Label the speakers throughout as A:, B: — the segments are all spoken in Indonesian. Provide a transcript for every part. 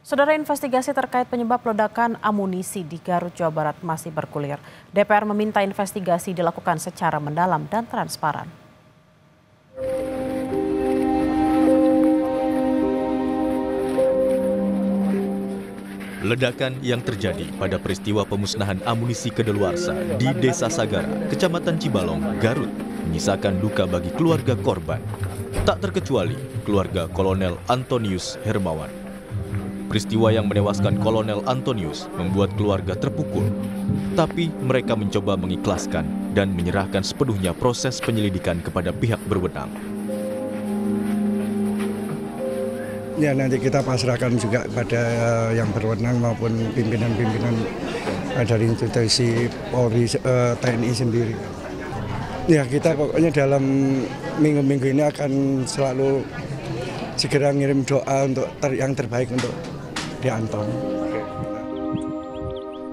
A: Saudara, investigasi terkait penyebab ledakan amunisi di Garut, Jawa Barat masih bergulir. DPR meminta investigasi dilakukan secara mendalam dan transparan.
B: Ledakan yang terjadi pada peristiwa pemusnahan amunisi kedaluarsa di Desa Sagara, Kecamatan Cibalong, Garut, menyisakan duka bagi keluarga korban. Tak terkecuali keluarga Kolonel Antonius Hermawan. Peristiwa yang menewaskan Kolonel Antonius membuat keluarga terpukul. Tapi mereka mencoba mengikhlaskan dan menyerahkan sepenuhnya proses penyelidikan kepada pihak berwenang.
C: Ya, nanti kita pasrahkan juga pada yang berwenang maupun pimpinan-pimpinan dari institusi Polri, TNI sendiri. Ya, kita pokoknya dalam minggu-minggu ini akan selalu segera ngirim doa untuk yang terbaik untuk dianton.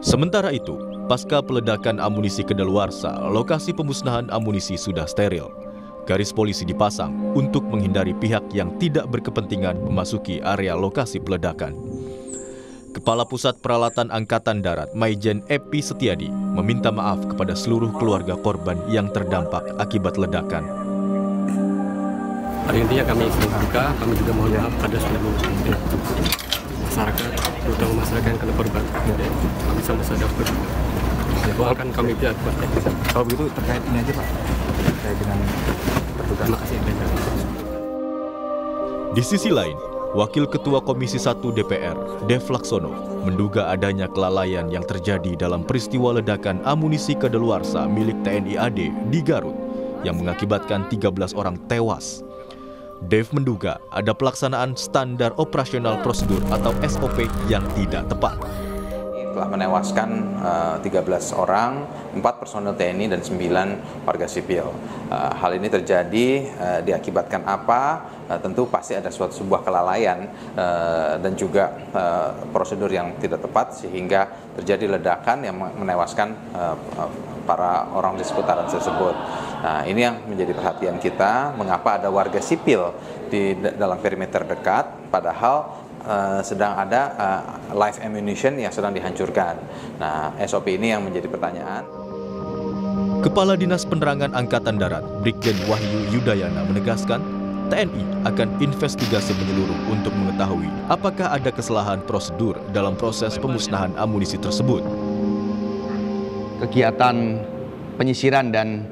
B: Sementara itu, pasca peledakan amunisi kedaluarsa, lokasi pemusnahan amunisi sudah steril. Garis polisi dipasang untuk menghindari pihak yang tidak berkepentingan memasuki area lokasi peledakan. Kepala Pusat Peralatan Angkatan Darat, Maijen Epi Setiadi, meminta maaf kepada seluruh keluarga korban yang terdampak akibat ledakan.
D: Pada intinya kami berduka, kami juga mohon maaf pada seluruh masyarakat, terutama masyarakat yang kena korban. Kami sama-sama dapat. Doakan kami pihak kuat.
E: Kalau begitu terkait ini aja Pak, terkait dengan terduga.
D: Terima kasih.
B: Di sisi lain, Wakil Ketua Komisi 1 DPR, Dev Laksono, menduga adanya kelalaian yang terjadi dalam peristiwa ledakan amunisi kedaluarsa milik TNI AD di Garut yang mengakibatkan 13 orang tewas. Dev menduga ada pelaksanaan standar operasional prosedur atau SOP yang tidak tepat.
F: Telah menewaskan 13 orang, 4 personel TNI dan 9 warga sipil. Hal ini terjadi diakibatkan apa? Tentu pasti ada sebuah kelalaian dan juga prosedur yang tidak tepat sehingga terjadi ledakan yang menewaskan para orang di seputaran tersebut. Nah, ini yang menjadi perhatian kita, mengapa ada warga sipil di dalam perimeter dekat, padahal sedang ada live ammunition yang sedang dihancurkan. Nah, SOP ini yang menjadi pertanyaan.
B: Kepala Dinas Penerangan Angkatan Darat, Brigjen Wahyu Yudayana menegaskan, TNI akan investigasi menyeluruh untuk mengetahui apakah ada kesalahan prosedur dalam proses pemusnahan amunisi tersebut.
E: Kegiatan penyisiran dan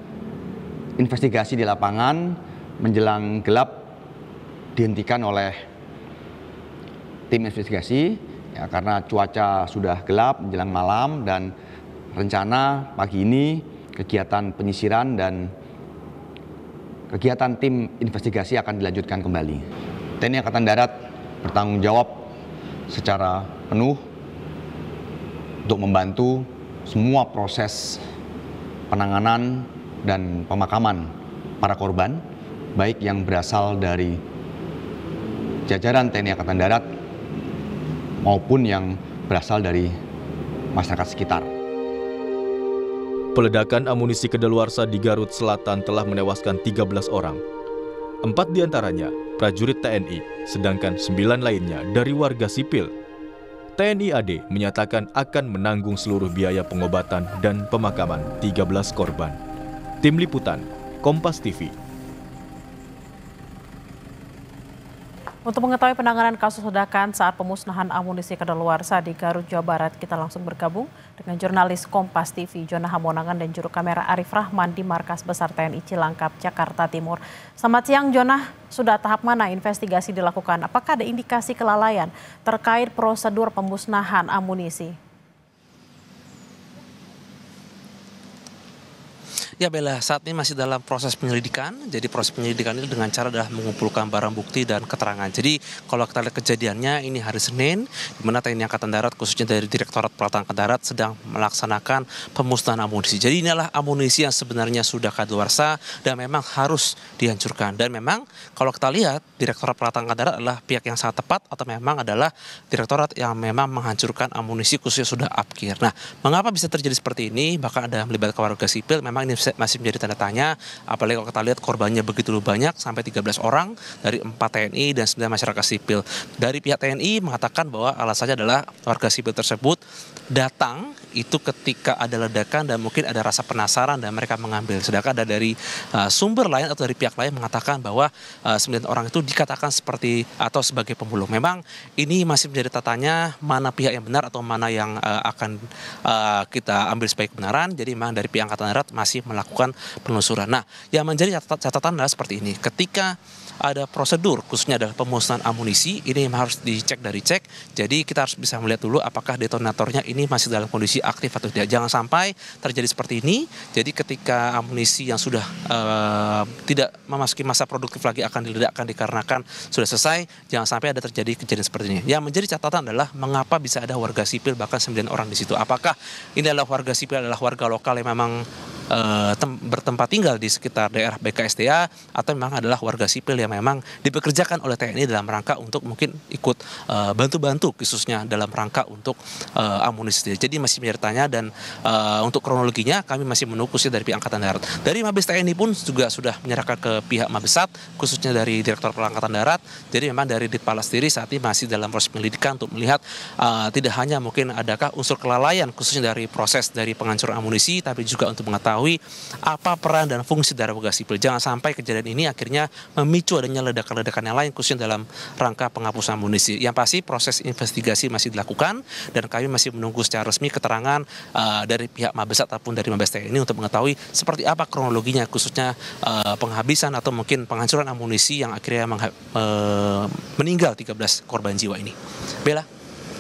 E: investigasi di lapangan menjelang gelap dihentikan oleh tim investigasi ya, karena cuaca sudah gelap menjelang malam dan rencana pagi ini kegiatan penyisiran dan kegiatan tim investigasi akan dilanjutkan kembali. TNI Angkatan Darat bertanggung jawab secara penuh untuk membantu semua proses penanganan dan pemakaman para korban, baik yang berasal dari jajaran TNI Angkatan Darat maupun yang berasal dari masyarakat sekitar.
B: Peledakan amunisi kedaluarsa di Garut Selatan telah menewaskan 13 orang. 4 diantaranya prajurit TNI, sedangkan 9 lainnya dari warga sipil. TNI AD menyatakan akan menanggung seluruh biaya pengobatan dan pemakaman 13 korban. Tim Liputan, Kompas TV.
A: Untuk mengetahui penanganan kasus ledakan saat pemusnahan amunisi kedaluarsa di Garut, Jawa Barat, kita langsung bergabung dengan jurnalis Kompas TV, Jona Hamonangan, dan juru kamera Arif Rahman di Markas Besar TNI Cilangkap, Jakarta Timur. Selamat siang, Jona. Sudah tahap mana investigasi dilakukan? Apakah ada indikasi kelalaian terkait prosedur pemusnahan amunisi?
G: Ya Bella, saat ini masih dalam proses penyelidikan. Jadi proses penyelidikan ini dengan cara adalah mengumpulkan barang bukti dan keterangan. Jadi kalau kita lihat kejadiannya ini hari Senin, di mana TNI Angkatan Darat khususnya dari Direktorat Peralatan Angkatan Darat sedang melaksanakan pemusnahan amunisi. Jadi inilah amunisi yang sebenarnya sudah kadaluarsa dan memang harus dihancurkan. Dan memang kalau kita lihat Direktorat Peralatan Angkatan Darat adalah pihak yang sangat tepat atau memang adalah direktorat yang memang menghancurkan amunisi khususnya sudah apkir. Nah, mengapa bisa terjadi seperti ini? Bahkan ada melibatkan warga sipil. Memang ini masih menjadi tanda tanya, apalagi kalau kita lihat korbannya begitu banyak, sampai 13 orang dari 4 TNI dan 9 masyarakat sipil. Dari pihak TNI mengatakan bahwa alasannya adalah warga sipil tersebut datang itu ketika ada ledakan dan mungkin ada rasa penasaran dan mereka mengambil. Sedangkan ada dari sumber lain atau dari pihak lain mengatakan bahwa 9 orang itu dikatakan seperti atau sebagai pembunuh. Memang ini masih menjadi tanya mana pihak yang benar atau mana yang akan kita ambil sebagai kebenaran. Jadi memang dari pihak Angkatan Darat masih melakukan penelusuran. Nah, yang menjadi catatan adalah seperti ini. Ketika ada prosedur khususnya adalah pemusnahan amunisi, ini harus dicek dari cek. Jadi kita harus bisa melihat dulu apakah detonatornya ini masih dalam kondisi aktif atau tidak. Jangan sampai terjadi seperti ini. Jadi ketika amunisi yang sudah tidak memasuki masa produktif lagi akan diledakkan dikarenakan sudah selesai, jangan sampai ada terjadi kejadian seperti ini. Yang menjadi catatan adalah mengapa bisa ada warga sipil bahkan 9 orang di situ. Apakah ini adalah warga sipil adalah warga lokal yang memang bertempat tinggal di sekitar daerah BKSDA atau memang adalah warga sipil yang memang dipekerjakan oleh TNI dalam rangka untuk mungkin ikut bantu-bantu khususnya dalam rangka untuk amunisi. Jadi masih menjadi tanya dan untuk kronologinya kami masih menunggu dari pihak Angkatan Darat. Dari Mabes TNI pun juga sudah menyerahkan ke pihak Mabesat khususnya dari Direktur Angkatan Darat. Jadi memang dari Ditpala sendiri saat ini masih dalam proses penyelidikan untuk melihat tidak hanya mungkin adakah unsur kelalaian khususnya dari proses dari penghancuran amunisi, tapi juga untuk mengetahui apa peran dan fungsi dari warga sipil. Jangan sampai kejadian ini akhirnya memicu adanya ledakan-ledakan yang lain khususnya dalam rangka penghapusan amunisi. Yang pasti proses investigasi masih dilakukan dan kami masih menunggu secara resmi keterangan dari pihak Mabes ataupun dari Mabes TNI untuk mengetahui seperti apa kronologinya khususnya penghabisan atau mungkin penghancuran amunisi yang akhirnya meninggal 13 korban jiwa ini. Bella.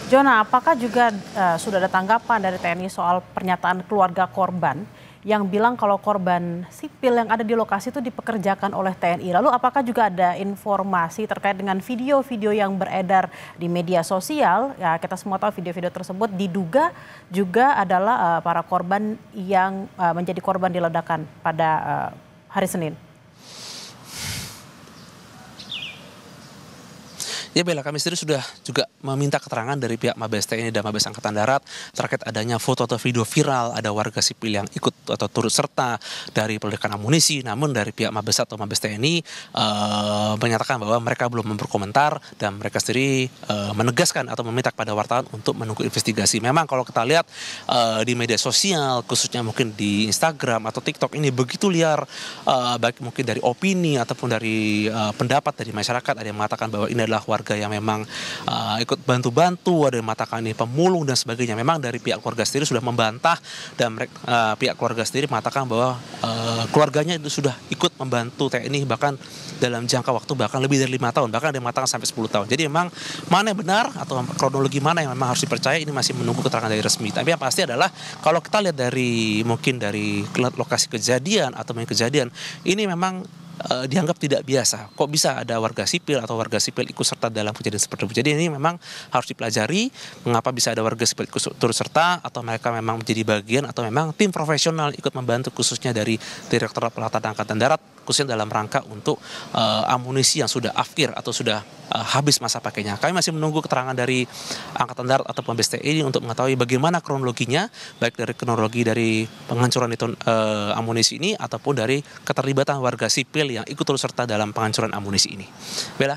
A: Jona, apakah juga sudah ada tanggapan dari TNI soal pernyataan keluarga korban yang bilang kalau korban sipil yang ada di lokasi itu dipekerjakan oleh TNI? Lalu apakah juga ada informasi terkait dengan video-video yang beredar di media sosial? Ya, kita semua tahu video-video tersebut diduga juga adalah para korban yang menjadi korban di ledakan pada hari Senin.
G: Ya Bella, kami sendiri sudah juga meminta keterangan dari pihak Mabes TNI dan Mabes Angkatan Darat terkait adanya foto atau video viral ada warga sipil yang ikut atau turut serta dari peledakan amunisi. Namun dari pihak Mabes atau Mabes TNI menyatakan bahwa mereka belum berkomentar dan mereka sendiri menegaskan atau meminta kepada wartawan untuk menunggu investigasi. Memang kalau kita lihat di media sosial khususnya mungkin di Instagram atau TikTok ini begitu liar, baik mungkin dari opini ataupun dari pendapat dari masyarakat. Ada yang mengatakan bahwa ini adalah warga yang memang ikut bantu-bantu, ada yang mengatakan ini pemulung dan sebagainya. Memang dari pihak keluarga sendiri sudah membantah dan pihak keluarga sendiri mengatakan bahwa keluarganya itu sudah ikut membantu TNI bahkan dalam jangka waktu bahkan lebih dari 5 tahun, bahkan ada yang mengatakan sampai 10 tahun. Jadi memang mana yang benar atau kronologi mana yang memang harus dipercaya ini masih menunggu keterangan dari resmi. Tapi yang pasti adalah kalau kita lihat dari mungkin dari lokasi kejadian atau kejadian ini memang dianggap tidak biasa. Kok bisa ada warga sipil atau warga sipil ikut serta dalam kejadian seperti itu. Jadi ini memang harus dipelajari mengapa bisa ada warga sipil ikut turut serta atau mereka memang menjadi bagian atau memang tim profesional ikut membantu khususnya dari Direktorat Pelaksanaan Angkatan Darat khususnya dalam rangka untuk amunisi yang sudah akhir atau sudah habis masa pakainya. Kami masih menunggu keterangan dari Angkatan Darat atau Mabes TNI untuk mengetahui bagaimana kronologinya, baik dari kronologi dari penghancuran itu amunisi ini ataupun dari keterlibatan warga sipil yang ikut turut serta dalam penghancuran amunisi ini. Bella.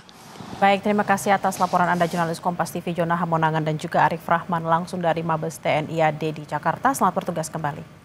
A: Baik, terima kasih atas laporan Anda jurnalis Kompas TV Jona Hamonangan dan juga Arif Rahman langsung dari Mabes TNI AD di Jakarta. Selamat bertugas kembali.